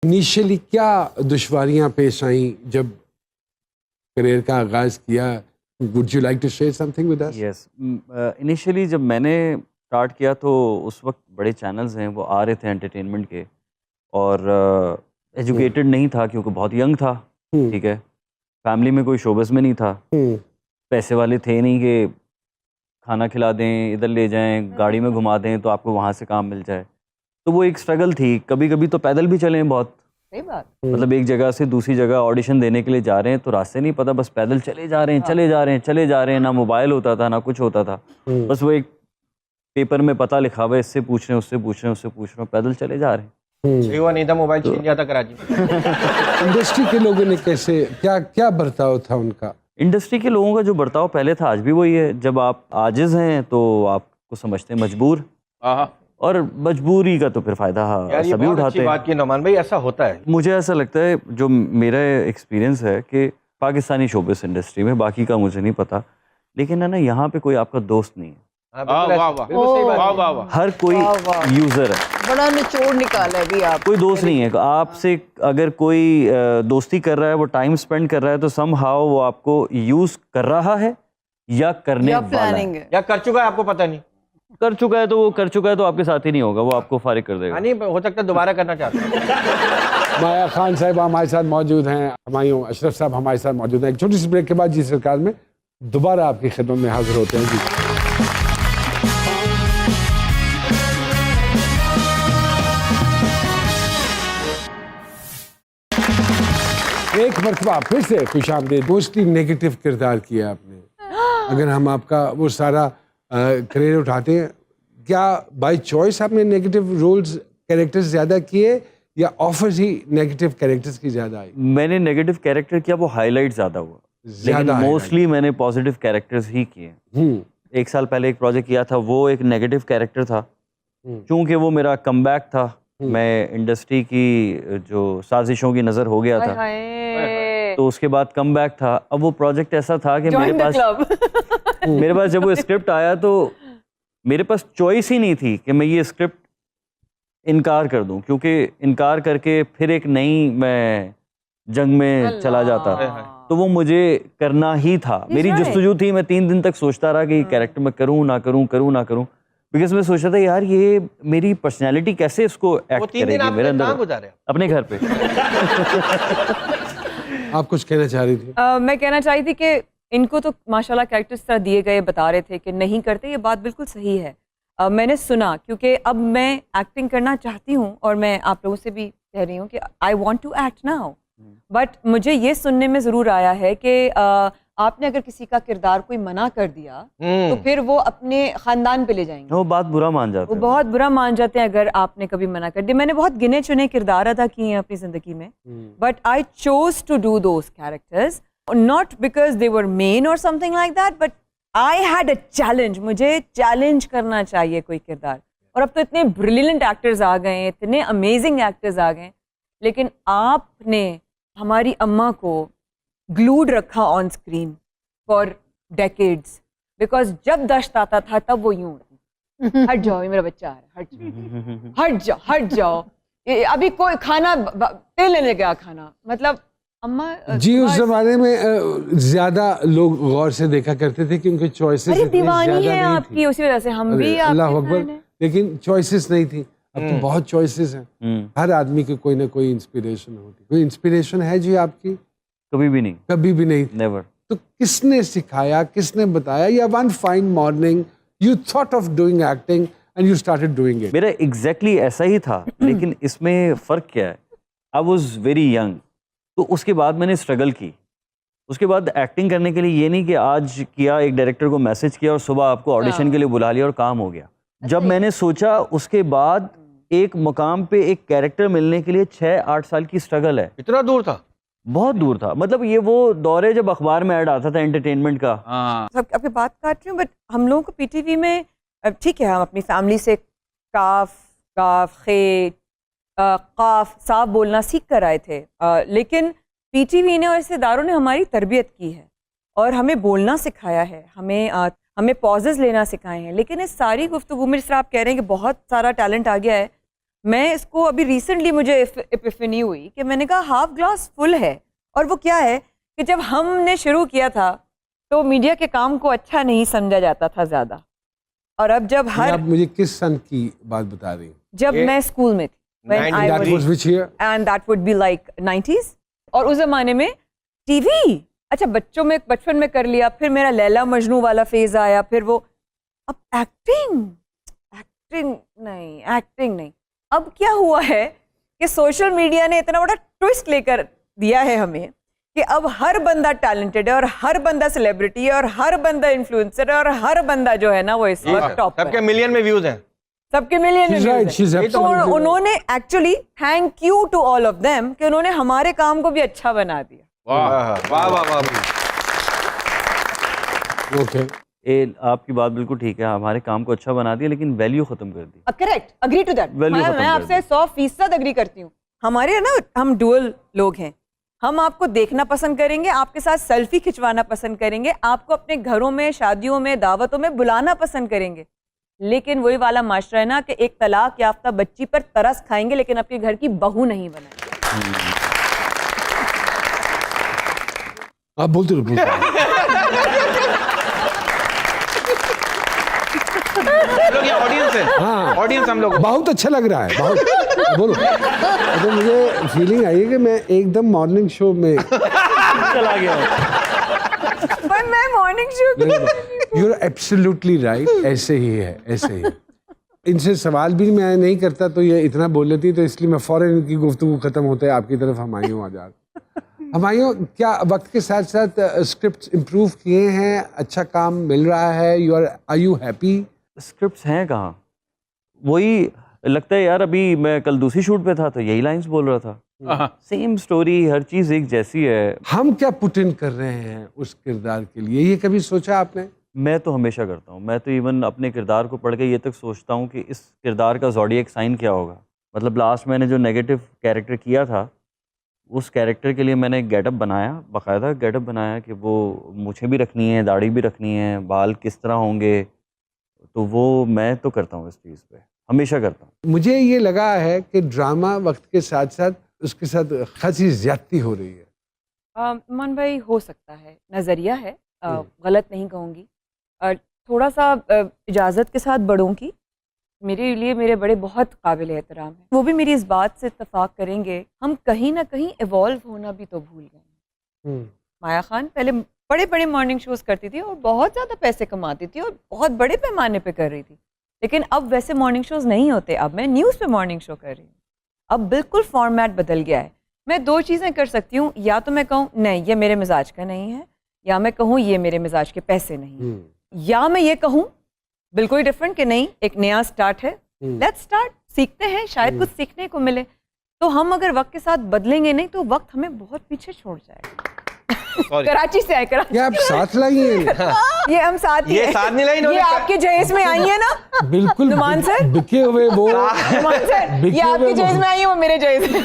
Initially क्या दुश्वारियां पेश आई जब करियर का आगाज किया? Would you like to share something with us? Yes, initially जब मैंने स्टार्ट किया तो उस वक्त बड़े चैनल्स हैं वो आ रहे थे एंटरटेनमेंट के, और एजुकेटेड नहीं था क्योंकि बहुत यंग था, ठीक है। फैमिली में कोई शोबिज़ में नहीं था, पैसे वाले थे नहीं कि खाना खिला दें, इधर ले जाएं, गाड़ी में घुमा दें तो आपको वहाँ से काम मिल जाए। तो वो एक स्ट्रगल थी। कभी कभी तो पैदल भी चले हैं बहुत, सही बात। मतलब एक जगह से दूसरी जगह ऑडिशन देने के लिए जा रहे हैं तो रास्ते नहीं पता, बस पैदल चले जा रहे हैं, चले जा रहे हैं, चले जा रहे हैं। ना मोबाइल होता था ना कुछ होता था, बस वो एक पेपर में पता लिखा हुआ है, इससे पूछ रहे हैं, उससे पूछ रहे हैं, उससे पूछ रहे हैं, पैदल चले जा रहे हैं। हुआ नहीं था, मोबाइल छीन लिया था कराची में। इंडस्ट्री के लोगों ने कैसे, क्या क्या बर्ताव था उनका? इंडस्ट्री के लोगों का जो बर्ताव पहले था आज भी वही है। जब आप आजिज़ हैं तो आपको समझते हैं मजबूर, और मजबूरी का तो फिर फ़ायदा यार ये सभी बहुत उठाते अच्छी बात की नौमान भाई, ऐसा होता है। मुझे ऐसा लगता है, जो मेरा एक्सपीरियंस है कि पाकिस्तानी शोबिस इंडस्ट्री में, बाकी का मुझे नहीं पता, लेकिन है ना, यहाँ पे कोई आपका दोस्त नहीं है। हाँ, बिल्कुल सही बात है। हर कोई यूज़र है, बड़ा निचोड़ निकाला है भी आप। कोई दोस्त नहीं है आपसे। अगर कोई दोस्ती कर रहा है, वो टाइम स्पेंड कर रहा है, तो समहाउ वो आपको यूज़ कर रहा है या करने वाला प्लानिंग है, है। या कर चुका है, आपको पता नहीं। कर चुका है तो वो कर चुका है, तो आपके साथ ही नहीं होगा, वो आपको फारिग कर देगा। नहीं, हो सकता है दोबारा करना चाहता है। माया खान साहब हमारे साथ मौजूद हैं, हुमायूं अशरफ साहब हमारे साथ मौजूद हैं। एक छोटी सी ब्रेक के बाद जी सरकार में दोबारा आपकी खिदमत में हाजिर होते हैं जी। एक मरतबा फिर से खुशामदीद। मोस्टली नेगेटिव किरदार किया आपने। अगर हम आपका वो सारा करियर उठाते हैं, क्या बाय चॉइस आपने नेगेटिव रोल्स कैरेक्टर्स ज़्यादा किए या ऑफर्स ही नेगेटिव कैरेक्टर्स की ज़्यादा आई? मैंने नेगेटिव कैरेक्टर किया, वो हाईलाइट ज़्यादा हुआ, लेकिन मोस्टली मैंने पॉजिटिव कैरेक्टर्स ही किए। एक साल पहले एक प्रोजेक्ट किया था, वो एक नेगेटिव कैरेक्टर था, क्योंकि वो मेरा कमबैक था। मैं इंडस्ट्री की जो साजिशों की नज़र हो गया था, तो उसके बाद कमबैक था। अब वो प्रोजेक्ट ऐसा था कि मेरे पास जब वो स्क्रिप्ट आया तो मेरे पास चॉइस ही नहीं थी कि मैं ये स्क्रिप्ट इनकार कर दूं, क्योंकि इनकार करके फिर एक नई मैं जंग में चला जाता, तो वो मुझे करना ही था। मेरी जस्तजू थी, मैं 3 दिन तक सोचता रहा कि ये कैरेक्टर मैं करूं ना करूं, करूं ना करूं, बिकॉज मैं सोचता था यार ये मेरी पर्सनैलिटी कैसे इसको एक्ट करेगी मेरे अंदर, अपने घर पे। आप कुछ कहना चाह रही थी? मैं कहना चाह रही थी कि इनको तो माशाल्लाह कैरेक्टर्स तरह दिए गए, बता रहे थे कि नहीं करते, ये बात बिल्कुल सही है। मैंने सुना, क्योंकि अब मैं एक्टिंग करना चाहती हूँ और मैं आप लोगों से भी कह रही हूँ कि I want to act now, but मुझे ये सुनने में ज़रूर आया है कि आपने अगर किसी का किरदार कोई मना कर दिया तो फिर वो अपने ख़ानदान पे ले जाएंगे, वो बात बुरा मान जाते वो हैं, बहुत बुरा मान जाते हैं अगर आपने कभी मना कर दिया। मैंने बहुत गिने चुने किरदार अदा किए हैं अपनी ज़िंदगी में, but I chose to do those characters, not because they were men और something like that, but I had a challenge. मुझे चैलेंज करना चाहिए कोई किरदार। और अब तो इतने ब्रिलियंट एक्टर्स आ गए हैं, इतने अमेजिंग एक्टर्स आ गए, लेकिन आपने हमारी अम्मा को ग्लूड रखा on screen for decades, because जब दश्त आता था तब वो यूं हट जाओ, ये मेरा बच्चा आ रहा है, हट जाओ, हट जाओ, हट जाओ, अभी कोई खाना तेल लेने गया खाना, मतलब अम्मा जी उस जमाने में ज्यादा लोग गौर से देखा करते थे क्योंकि चॉइसेस अरे दीवानी है आपकी, उसी वजह से हम भी अल्लाह अकबर, लेकिन चॉइसेस नहीं थी। अब तो बहुत चॉइसेस हैं, हर आदमी की कोई ना कोई इंस्पिरेशन होती। कोई इंस्पिरेशन है जी आपकी? कभी भी नहीं, कभी भी नहीं, नेवर। तो किसने सिखाया, किसने बताया, या one fine morning you thought of doing acting and you started doing it? मेरा एग्जैक्टली ऐसा ही था, लेकिन इसमें फ़र्क क्या है, आई वॉज वेरी यंग, तो उसके बाद मैंने स्ट्रगल की। उसके बाद एक्टिंग करने के लिए ये नहीं कि आज किया, एक डायरेक्टर को मैसेज किया और सुबह आपको ऑडिशन के लिए बुला लिया और काम हो गया। जब मैंने सोचा, उसके बाद एक मुकाम पे एक कैरेक्टर मिलने के लिए 6-8 साल की स्ट्रगल है। इतना दूर था? बहुत दूर था, मतलब ये वो दौर है जब अखबार में ऐड आता था एंटरटेनमेंट का। सब आपकी बात काट रही हूँ, बट हम लोगों को पीटीवी में ठीक है, हम अपनी फैमिली से काफ काफ खे काफ साफ बोलना सीख कर आए थे, लेकिन पीटीवी ने और रिश्तेदारों ने हमारी तरबियत की है और हमें बोलना सिखाया है, हमें पॉजेस लेना सिखाए हैं। लेकिन इस सारी गुफ्तगू में, जिस तरह आप कह रहे हैं कि बहुत सारा टैलेंट आ गया है, मैं इसको अभी रिसेंटली मुझे एपिफनी हुई कि मैंने कहा हाफ ग्लास फुल है। और वो क्या है कि जब हमने शुरू किया था तो मीडिया के काम को अच्छा नहीं समझा जाता था ज़्यादा, और अब जब आप मुझे किस सन की बात बता रही हैं? जब मैं स्कूल में थी, when I That was which year? and that would be like 90s। और उस जमाने में टीवी अच्छा बच्चों में बचपन में कर लिया, फिर मेरा लैला मजनू वाला फेज आया, फिर वो अब एक्टिंग नहीं। अब क्या हुआ है कि सोशल मीडिया ने इतना बड़ा ट्विस्ट लेकर दिया है हमें कि अब हर बंदा टैलेंटेड है और हर बंदा सेलिब्रिटी है और हर बंदा इन्फ्लुएंसर है और हर बंदा जो है ना वो इस वक्त टॉप सबके मिलियन में व्यूज हैं, सबके मिलियन She's right, she's तो absolutely उन्होंने actually thank you to all of them कि उन्होंने हमारे काम को भी अच्छा बना दिया। वाह वाह वाह वाह। Okay. आपकी बात बिल्कुल ठीक है, हमारे काम को अच्छा बना दिया लेकिन वैल्यू खत्म कर दी। Correct, agree to that. Value खत्म मैं कर आपसे 100% अग्री करती हूँ। हमारे ना हम डुअल लोग हैं, हम आपको देखना पसंद करेंगे, आपके साथ सेल्फी खिंचवाना पसंद करेंगे, आपको अपने घरों में, शादियों में, दावतों में बुलाना पसंद करेंगे, लेकिन वही वाला माशरा है ना कि एक तलाक याफ्ता बच्ची पर तरस खाएंगे लेकिन आपके घर की बहू नहीं बनाएंगे। आप बोलते रहो। लोग ये ऑडियंस है, हाँ। ऑडियंस हम लोग। बहुत अच्छा लग रहा है, बहुत। बोलो। तो मुझे फीलिंग आई है कि मैं एकदम मॉर्निंग शो में चला गया। पर मैं morning show you are absolutely right, ऐसे ही है, ऐसे ही। इनसे सवाल भी मैं नहीं करता तो ये इतना बोल लेती, तो इसलिए मैं फौरन इनकी गुफ्तगू खत्म होता है आपकी तरफ हमायूं आ जाता। हमायूं, क्या वक्त के साथ साथ स्क्रिप्ट्स इम्प्रूव किए हैं, अच्छा काम मिल रहा है, आर यू हैप्पी? स्क्रिप्ट्स हैं कहाँ, वही लगता है यार। अभी मैं कल दूसरी शूट पे था तो यही लाइंस बोल रहा था, सेम स्टोरी, हर चीज एक जैसी है। हम क्या पुट इन कर रहे हैं उस किरदार के लिए, ये कभी सोचा आपने? मैं तो हमेशा करता हूँ, मैं तो इवन अपने किरदार को पढ़ के ये तक सोचता हूँ कि इस किरदार का ज़ोडिएक साइन क्या होगा। मतलब लास्ट मैंने जो नेगेटिव कैरेक्टर किया था, उस कैरेक्टर के लिए मैंने एक गेटअप बनाया, बाकायदा गेटअप बनाया कि वो मुझे भी रखनी है, दाढ़ी भी रखनी है, बाल किस तरह होंगे, तो वो मैं तो करता हूँ इस चीज़ पे, हमेशा करता हूँ। मुझे ये लगा है कि ड्रामा वक्त के साथ साथ उसके साथ खासी ज्यादती हो रही है। मन भाई हो सकता है, नज़रिया है, गलत नहीं कहूँगी। थोड़ा सा इजाज़त के साथ बड़ों की, मेरे लिए मेरे बड़े बहुत काबिल एहतराम हैं, वो भी मेरी इस बात से इत्तफाक करेंगे, हम कहीं ना कहीं इवॉल्व होना भी तो भूल गए। माया खान पहले बड़े बड़े मॉर्निंग शोज़ करती थी और बहुत ज़्यादा पैसे कमाती थी और बहुत बड़े पैमाने पे कर रही थी, लेकिन अब वैसे मॉर्निंग शोज़ नहीं होते। अब मैं न्यूज़ पे मॉर्निंग शो कर रही हूँ, अब बिल्कुल फॉर्मेट बदल गया है। मैं दो चीज़ें कर सकती हूँ, या तो मैं कहूँ नहीं ये मेरे मिजाज का नहीं है, या मैं कहूँ ये मेरे मिजाज के पैसे नहीं है, या मैं ये कहूँ बिल्कुल डिफरेंट कि नहीं एक नया स्टार्ट है, लेट्स स्टार्ट, सीखते हैं, शायद कुछ सीखने को मिले। तो हम अगर वक्त के साथ बदलेंगे नहीं तो वक्त हमें बहुत पीछे छोड़ जाएगा। कराची से आए, कराची। क्या आप साथ लाई हैं? ये हम साथ ही ये हैं। साथ नहीं लाई इन्होंने। ये आपके जहेज में आई है ना? बिल्कुल नुमान सर, बिके हुए वो नुमान सर, बिके ये आपके हुए जहेज में आई है, वो मेरे जहेज में।